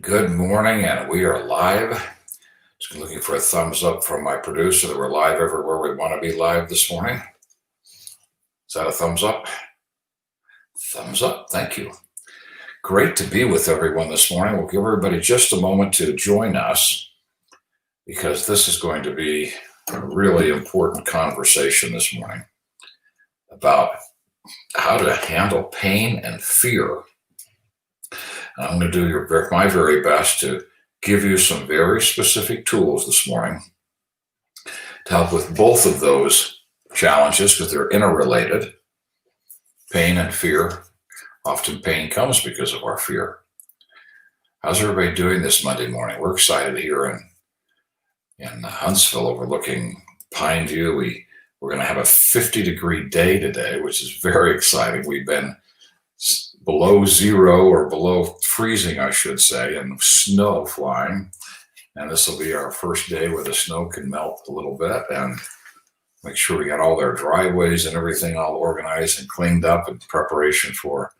Good morning, and we are live. Just looking for a thumbs up from my producer that we're live everywhere we want to be live this morning. Is that a thumbs up? Thumbs up. Thank you. Great to be with everyone this morning. We'll give everybody just a moment to join us because this is going to be a really important conversation this morning about how to handle pain and fear. And I'm going to do my very best to give you some very specific tools this morning to help with both of those challenges because they're interrelated. Pain and fear. Often pain comes because of our fear. How's everybody doing this Monday morning? We're excited here in Huntsville overlooking Pine View. We're going to have a 50-degree day today, which is very exciting. We've been below zero or below freezing, I should say, and snow flying. And this will be our first day where the snow can melt a little bit and make sure we got all their driveways and everything all organized and cleaned up in preparation for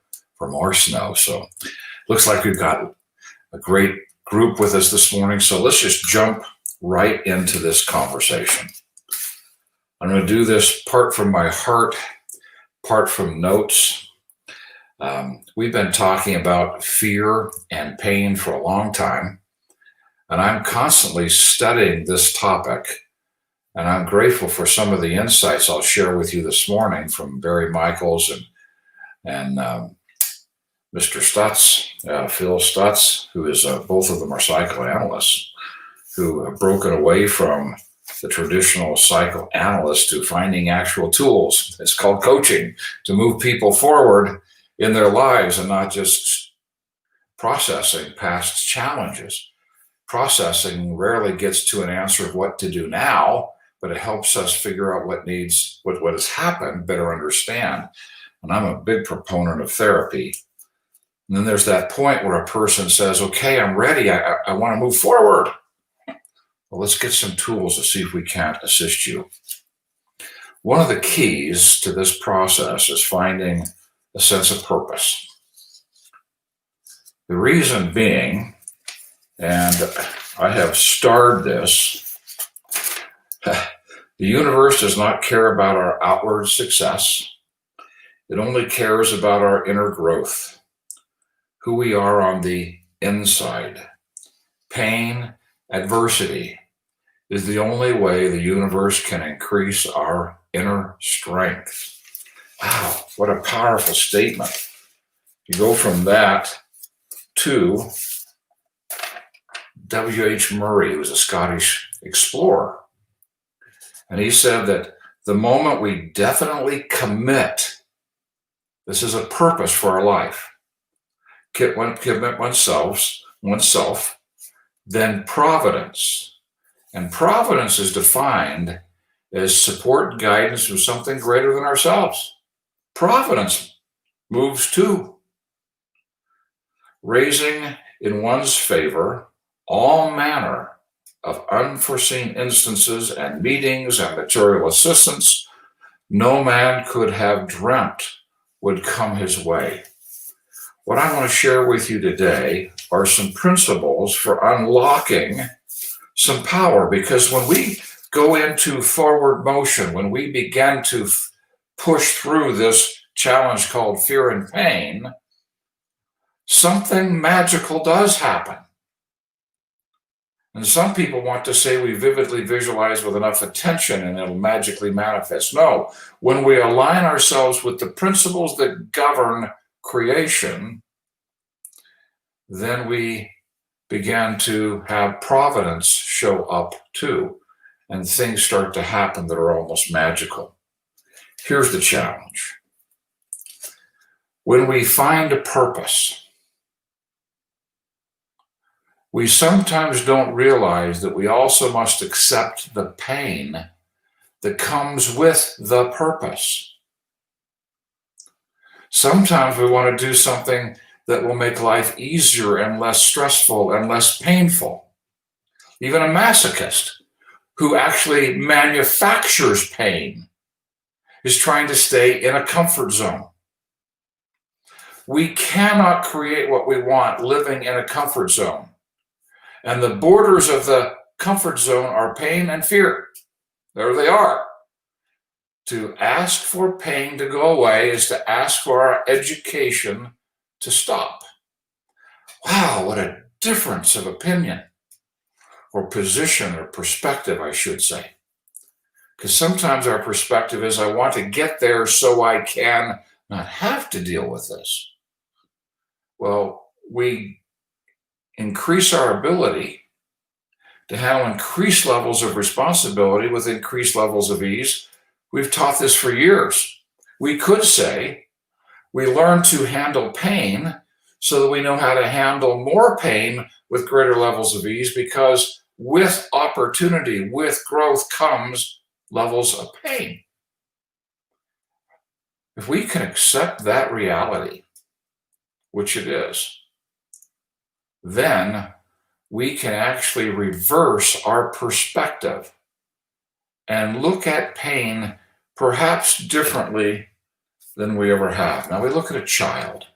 more snow. So looks like we've got a great group with us this morning. So let's just jump right into this conversation. I'm going to do this part from my heart, part from notes. We've been talking about fear and pain for a long time, and I'm constantly studying this topic, and I'm grateful for some of the insights I'll share with you this morning from Barry Michaels and Mr. Stutz, Phil Stutz, who is both of them are psychoanalysts who have broken away from the traditional psychoanalyst to finding actual tools. It's called coaching to move people forward in their lives and not just processing past challenges. Processing rarely gets to an answer of what to do now, but it helps us figure out what has happened, better understand. And I'm a big proponent of therapy. And then there's that point where a person says, okay, I'm ready. I want to move forward. Well, let's get some tools to see if we can't assist you. One of the keys to this process is finding a sense of purpose. The reason being, and I have starred this, the universe does not care about our outward success. It only cares about our inner growth, who we are on the inside. Pain, adversity is the only way the universe can increase our inner strength. Wow, what a powerful statement. You go from that to W.H. Murray, who was a Scottish explorer. And he said that the moment we definitely commit, this is a purpose for our life, commit oneself, then providence. And providence is defined as support and guidance from something greater than ourselves. Providence moves too, raising in one's favor all manner of unforeseen instances and meetings and material assistance no man could have dreamt would come his way. What I want to share with you today are some principles for unlocking some power, because when we go into forward motion, when we begin to push through this challenge called fear and pain, something magical does happen. And some people want to say we vividly visualize with enough attention and it'll magically manifest. No, when we align ourselves with the principles that govern creation, then we begin to have providence show up too, and things start to happen that are almost magical. Here's the challenge. When we find a purpose, we sometimes don't realize that we also must accept the pain that comes with the purpose. Sometimes we want to do something that will make life easier and less stressful and less painful. Even a masochist who actually manufactures pain is trying to stay in a comfort zone. We cannot create what we want living in a comfort zone. And the borders of the comfort zone are pain and fear. There they are. To ask for pain to go away is to ask for our education to stop. Wow, what a difference of opinion, or position, or perspective, I should say. Because sometimes our perspective is, I want to get there so I can not have to deal with this. Well, we increase our ability to handle increased levels of responsibility with increased levels of ease. We've taught this for years. We could say we learn to handle pain so that we know how to handle more pain with greater levels of ease, because with opportunity, with growth comes levels of pain. If we can accept that reality, which it is, then we can actually reverse our perspective and look at pain perhaps differently than we ever have. Now, we look at a child.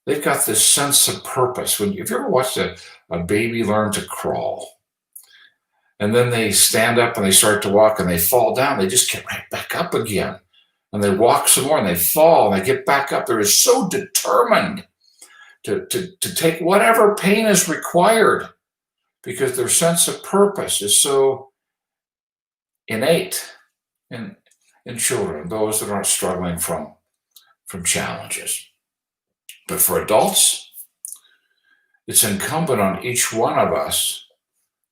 They've got this sense of purpose. If you ever watched a baby learn to crawl, and then they stand up and they start to walk and they fall down, they just get right back up again. And they walk some more and they fall and they get back up. They're so determined to take whatever pain is required, because their sense of purpose is so innate in children, those that aren't struggling from challenges. But for adults, it's incumbent on each one of us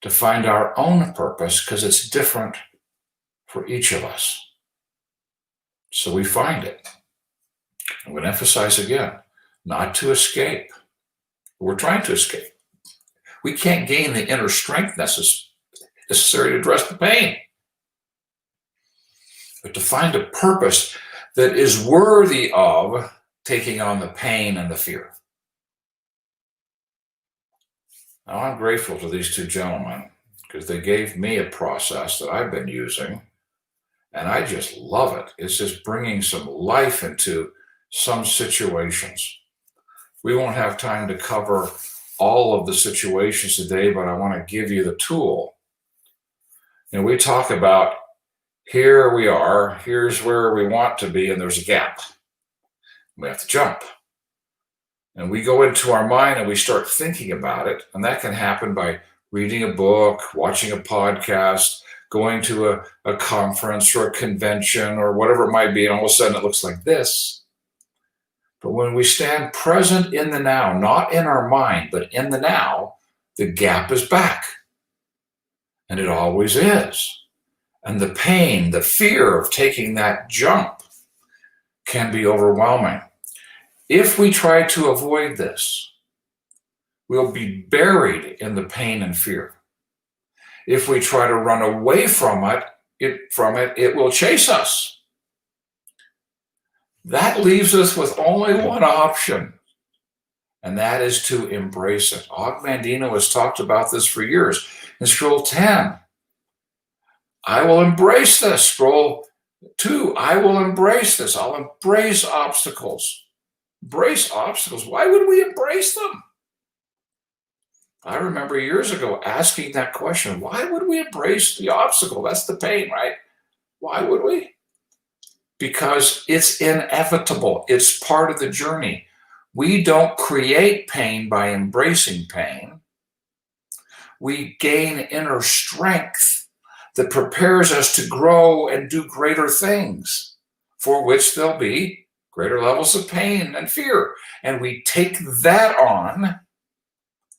to find our own purpose, because it's different for each of us. So we find it. I'm going to emphasize again, not to escape. We're trying to escape. We can't gain the inner strength necessary to address the pain. But to find a purpose that is worthy of taking on the pain and the fear. Now, I'm grateful to these two gentlemen, because they gave me a process that I've been using, and I just love it. It's just bringing some life into some situations. We won't have time to cover all of the situations today, but I want to give you the tool. And we talk about, here we are, here's where we want to be, and there's a gap. We have to jump. And we go into our mind and we start thinking about it. And that can happen by reading a book, watching a podcast, going to a conference or a convention or whatever it might be. And all of a sudden it looks like this. But when we stand present in the now, not in our mind, but in the now, the gap is back. And it always is. And the pain, the fear of taking that jump can be overwhelming. If we try to avoid this, we'll be buried in the pain and fear. If we try to run away from it, it will chase us. That leaves us with only one option, and that is to embrace it. OgMent has talked about this for years. In scroll 10, I will embrace this. Scroll 2, I will embrace this. I'll embrace obstacles. Embrace obstacles. Why would we embrace them? I remember years ago asking that question. Why would we embrace the obstacle? That's the pain, right? Why would we? Because it's inevitable. It's part of the journey. We don't create pain by embracing pain. We gain inner strength that prepares us to grow and do greater things, for which there'll be greater levels of pain and fear. And we take that on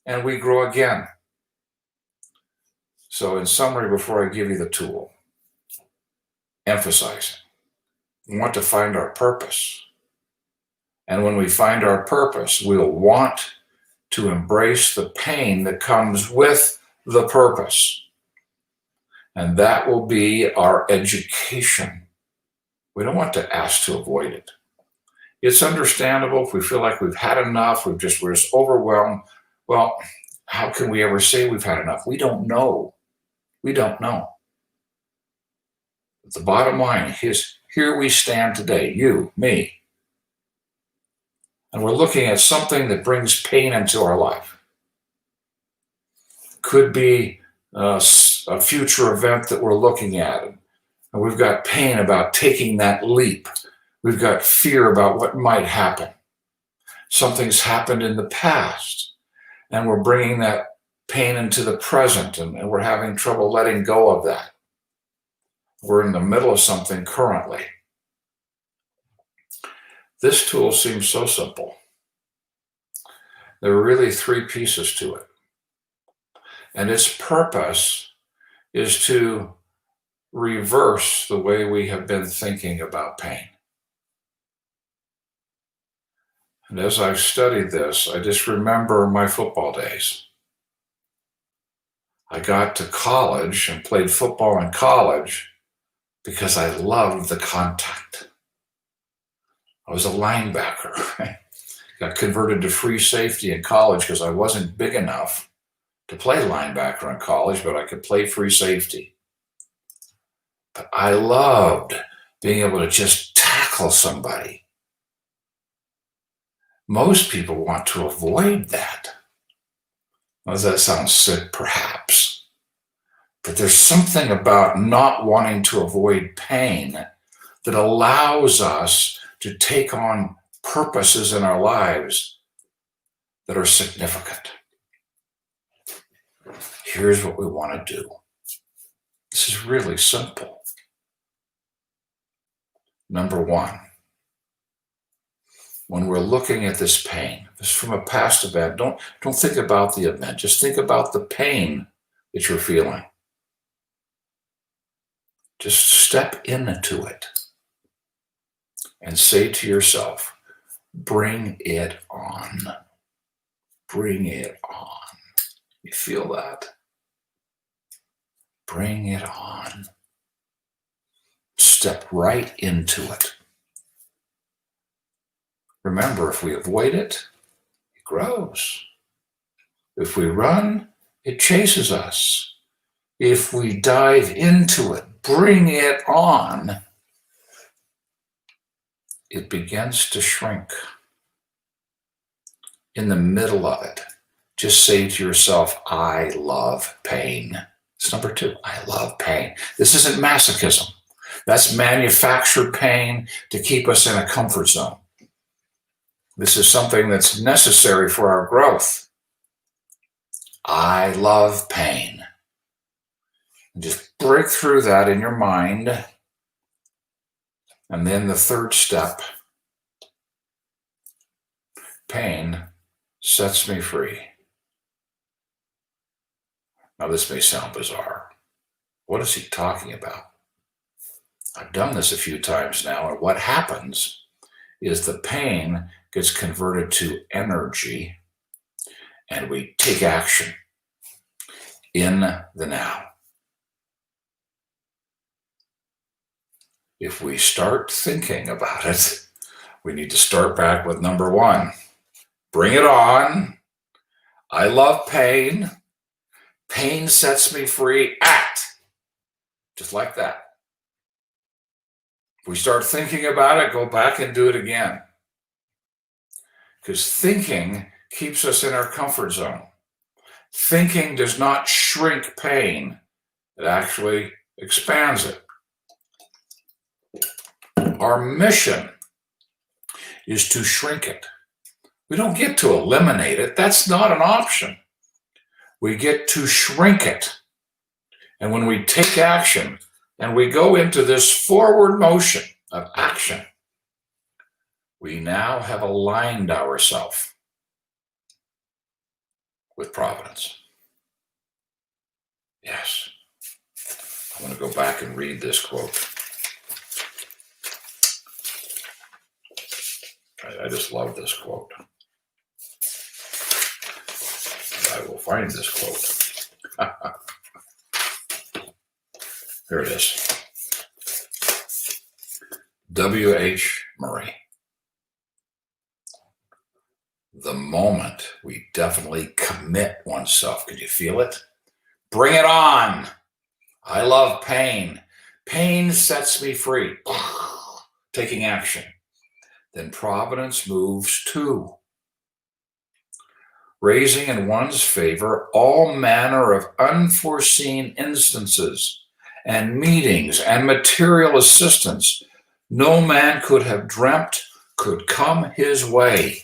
and we grow again. So in summary, before I give you the tool, emphasizing, we want to find our purpose. And when we find our purpose, we'll want to embrace the pain that comes with the purpose. And that will be our education. We don't want to ask to avoid it. It's understandable if we feel like we've had enough, we're just overwhelmed. Well, how can we ever say we've had enough? We don't know. We don't know. But the bottom line is, here we stand today, you, me. and we're looking at something that brings pain into our life. Could be a future event that we're looking at, and we've got pain about taking that leap. We've got fear about what might happen. Something's happened in the past, and we're bringing that pain into the present, and we're having trouble letting go of that. We're in the middle of something currently. This tool seems so simple. There are really 3 pieces to it. And its purpose is to reverse the way we have been thinking about pain. And as I've studied this, I just remember my football days. I got to college and played football in college because I loved the contact. I was a linebacker. Got converted to free safety in college because I wasn't big enough to play linebacker in college, but I could play free safety. But I loved being able to just tackle somebody. Most people want to avoid that. Well, does that sound sick? Perhaps. But there's something about not wanting to avoid pain that allows us to take on purposes in our lives that are significant. Here's what we want to do. This is really simple. Number 1, when we're looking at this pain, this is from a past event, don't think about the event. Just think about the pain that you're feeling. Just step into it and say to yourself, bring it on. Bring it on. You feel that? Bring it on. Step right into it. Remember, if we avoid it, it grows. If we run, it chases us. If we dive into it, bring it on, it begins to shrink. In the middle of it, just say to yourself, I love pain. It's number 2. I love pain. This isn't masochism. That's manufactured pain to keep us in a comfort zone. This is something that's necessary for our growth. I love pain. And just break through that in your mind. And then the 3rd step, pain sets me free. Now, this may sound bizarre. What is he talking about? I've done this a few times now, and what happens is the pain gets converted to energy, and we take action in the now. If we start thinking about it, we need to start back with number 1. Bring it on. I love pain. Pain sets me free. Act. Just like that. If we start thinking about it, go back and do it again. Because thinking keeps us in our comfort zone. Thinking does not shrink pain. It actually expands it. Our mission is to shrink it. We don't get to eliminate it. That's not an option. We get to shrink it. And when we take action and we go into this forward motion of action, we now have aligned ourselves with providence. Yes. I want to go back and read this quote. I just love this quote. I will find this quote. Here it is. W.H. Murray. The moment we definitely commit oneself, can you feel it? Bring it on. I love pain. Pain sets me free. Taking action. then providence moves too, raising in one's favor all manner of unforeseen instances and meetings and material assistance no man could have dreamt could come his way.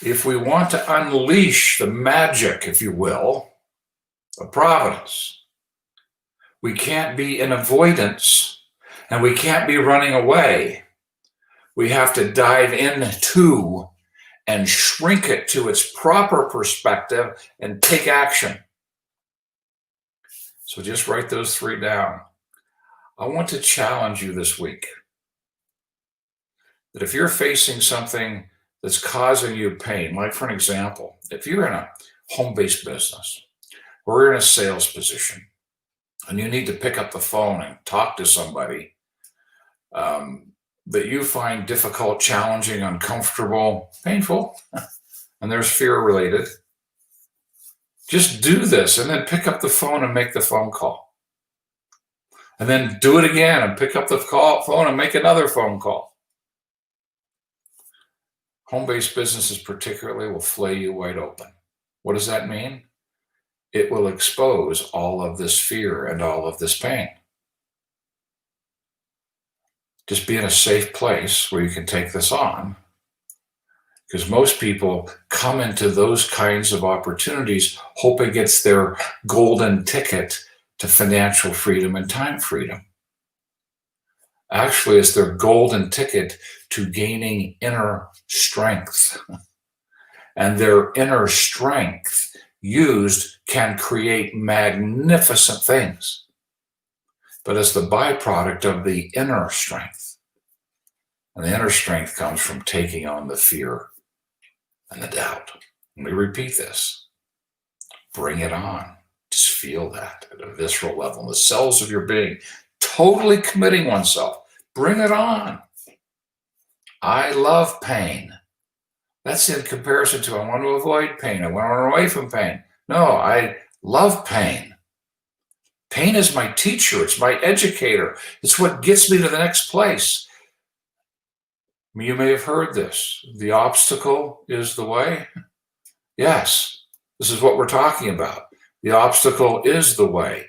If we want to unleash the magic, if you will, of providence, we can't be in avoidance and we can't be running away. We have to dive into and shrink it to its proper perspective and take action. So just write those 3 down. I want to challenge you this week that if you're facing something that's causing you pain, like for an example, if you're in a home-based business or you're in a sales position and you need to pick up the phone and talk to somebody that you find difficult, challenging, uncomfortable, painful, and there's fear related, just do this and then pick up the phone and make the phone call. And then do it again and pick up the phone and make another phone call. Home-based businesses particularly will flay you wide open. What does that mean? It will expose all of this fear and all of this pain. Just be in a safe place where you can take this on. Because most people come into those kinds of opportunities hoping it's their golden ticket to financial freedom and time freedom. Actually, it's their golden ticket to gaining inner strength. And their inner strength used can create magnificent things. But as the byproduct of the inner strength. And the inner strength comes from taking on the fear and the doubt. Let me repeat this. Bring it on. Just feel that at a visceral level in the cells of your being. Totally committing oneself. Bring it on. I love pain. That's in comparison to I want to avoid pain. I want to run away from pain. No, I love pain. Pain is my teacher. It's my educator. It's what gets me to the next place. You may have heard this. The obstacle is the way. Yes, this is what we're talking about. The obstacle is the way.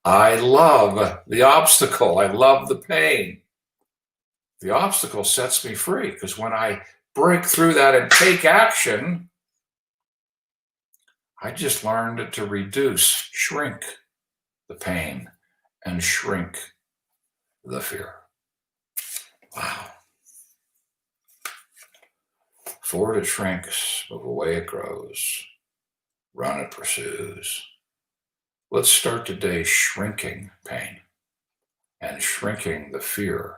I love the obstacle. I love the pain. The obstacle sets me free because when I break through that and take action, I just learned to reduce, shrink the pain and shrink the fear. Wow. Forward it shrinks, move away it grows, run it pursues. Let's start today shrinking pain and shrinking the fear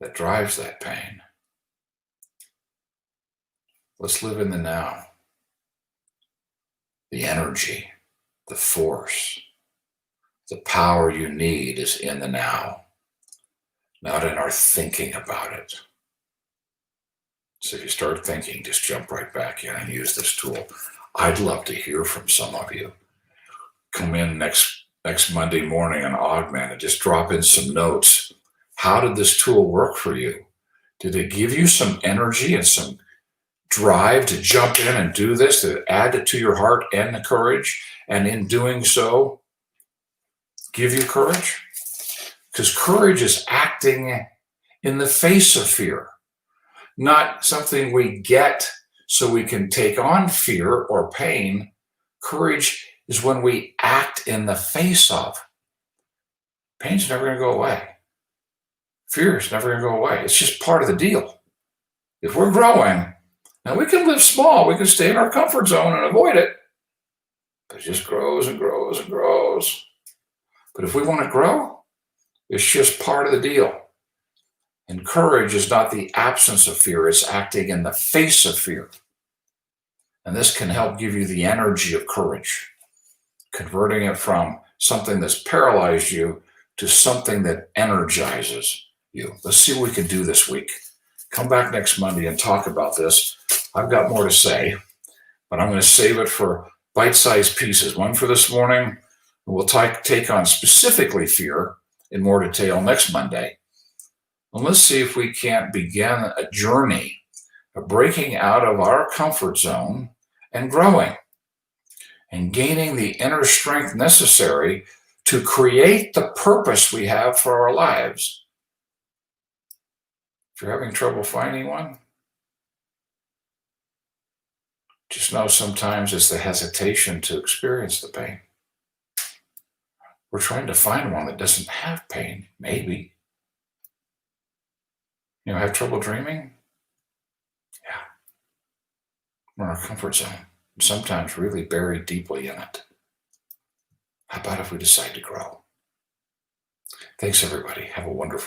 that drives that pain. Let's live in the now. The energy, the force, the power you need is in the now, not in our thinking about it. So if you start thinking, just jump right back in and use this tool. I'd love to hear from some of you. Come in next Monday morning on OgMent and just drop in some notes. How did this tool work for you? Did it give you some energy and some drive to jump in and do this? Did it add it to your heart and the courage? And in doing so, give you courage? Because courage is acting in the face of fear. Not something we get so we can take on fear or pain. Courage is when we act in the face of. Pain's never going to go away. Fear is never going to go away. It's just part of the deal. If we're growing, now we can live small. We can stay in our comfort zone and avoid it. But it just grows and grows and grows. But if we want to grow, it's just part of the deal. And courage is not the absence of fear, it's acting in the face of fear. And this can help give you the energy of courage, converting it from something that's paralyzed you to something that energizes you. Let's see what we can do this week. Come back next Monday and talk about this. I've got more to say, but I'm going to save it for bite-sized pieces. One for this morning, we'll take on specifically fear in more detail next Monday. And let's see if we can't begin a journey of breaking out of our comfort zone and growing and gaining the inner strength necessary to create the purpose we have for our lives. If you're having trouble finding one, just know sometimes it's the hesitation to experience the pain. We're trying to find one that doesn't have pain, maybe. Have trouble dreaming? Yeah. We're in our comfort zone, sometimes really buried deeply in it. How about if we decide to grow? Thanks, everybody. Have a wonderful